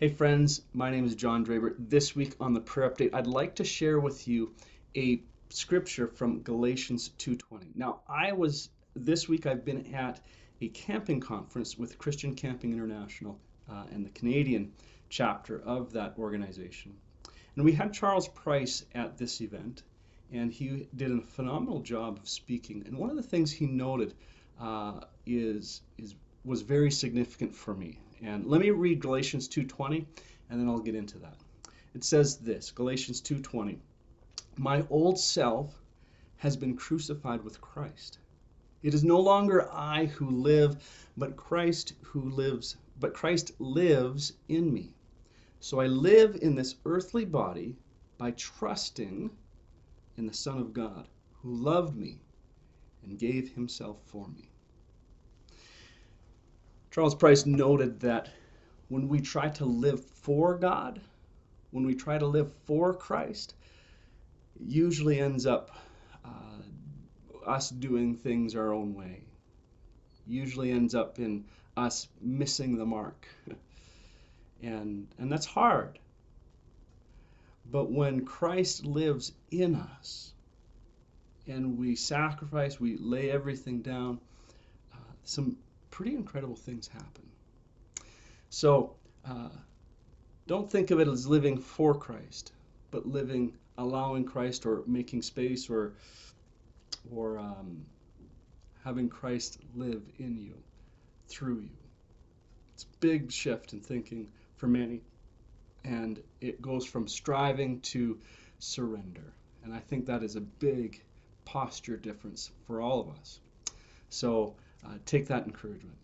Hey friends, my name is John Draper. This week on the prayer update, I'd like to share with you a scripture from Galatians 2:20. Now, this week I've been at a camping conference with Christian Camping International and the Canadian chapter of that organization. And we had Charles Price at this event, and he did a phenomenal job of speaking. And one of the things he noted was very significant for me. And let me read Galatians 2:20, and then I'll get into that. It says this, Galatians 2:20, "My old self has been crucified with Christ. It is no longer I who live, but Christ lives in me. So I live in this earthly body by trusting in the Son of God, who loved me and gave himself for me." Charles Price noted that when we try to live for God, when we try to live for Christ, it usually ends up us doing things our own way. Usually ends up in us missing the mark. And that's hard. But when Christ lives in us and we sacrifice, we lay everything down, some pretty incredible things happen. So don't think of it as living for Christ, but allowing Christ, or making space, or having Christ live in you, through you. It's a big shift in thinking for many, and it goes from striving to surrender. And I think that is a big posture difference for all of us. So take that encouragement.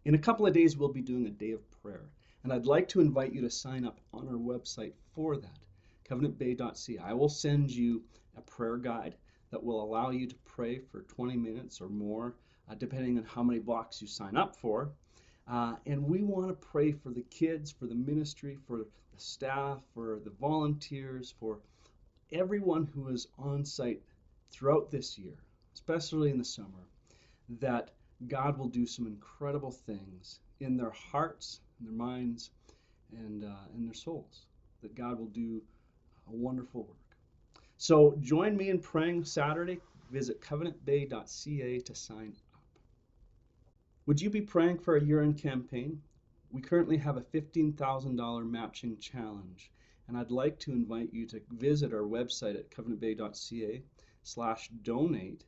In a couple of days, we'll be doing a day of prayer, and I'd like to invite you to sign up on our website for that, covenantbay.ca. I will send you a prayer guide that will allow you to pray for 20 minutes or more, depending on how many blocks you sign up for. And we want to pray for the kids, for the ministry, for the staff, for the volunteers, for everyone who is on site throughout this year, especially in the summer, that God will do some incredible things in their hearts, in their minds, and in their souls, that God will do a wonderful work. So join me in praying Saturday. Visit covenantbay.ca to sign up. Would you be praying for a year-end campaign? We currently have a $15,000 matching challenge, and I'd like to invite you to visit our website at covenantbay.ca/donate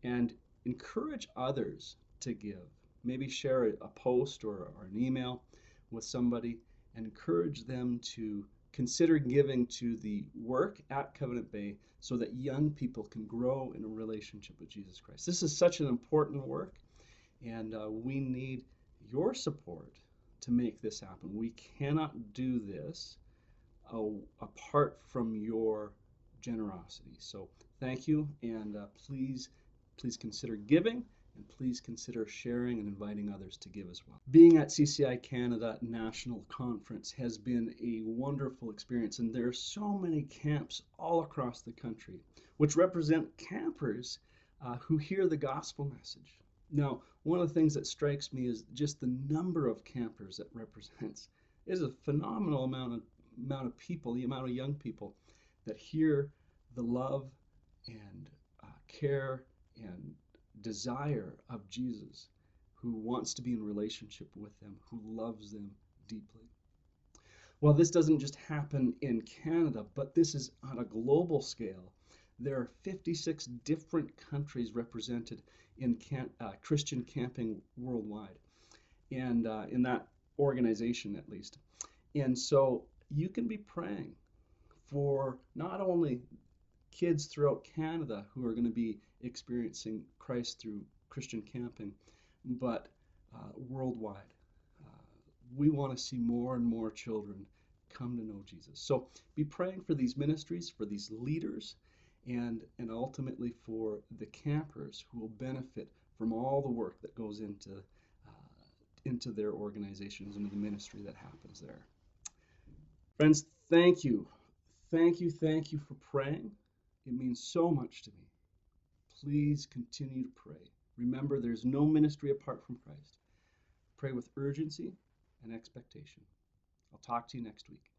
and encourage others to give. Maybe share a post or an email with somebody and encourage them to consider giving to the work at Covenant Bay so that young people can grow in a relationship with Jesus Christ. This is such an important work, and we need your support to make this happen. We cannot do this apart from your generosity. So thank you, and please consider giving, and please consider sharing and inviting others to give as well. Being at CCI Canada National Conference has been a wonderful experience, and there are so many camps all across the country which represent campers who hear the gospel message. Now, one of the things that strikes me is just the number of campers that represents. It is a phenomenal amount of people, the amount of young people that hear the love and care and desire of Jesus, who wants to be in relationship with them, who loves them deeply. Well, this doesn't just happen in Canada, but this is on a global scale. There are 56 different countries represented in Christian camping worldwide, and in that organization at least. And so you can be praying for not only kids throughout Canada who are going to be experiencing Christ through Christian camping, but worldwide. We want to see more and more children come to know Jesus. So be praying for these ministries, for these leaders, and ultimately for the campers who will benefit from all the work that goes into their organizations, into the ministry that happens there. Friends, thank you. Thank you for praying. It means so much to me. Please continue to pray. Remember, there's no ministry apart from Christ. Pray with urgency and expectation. I'll talk to you next week.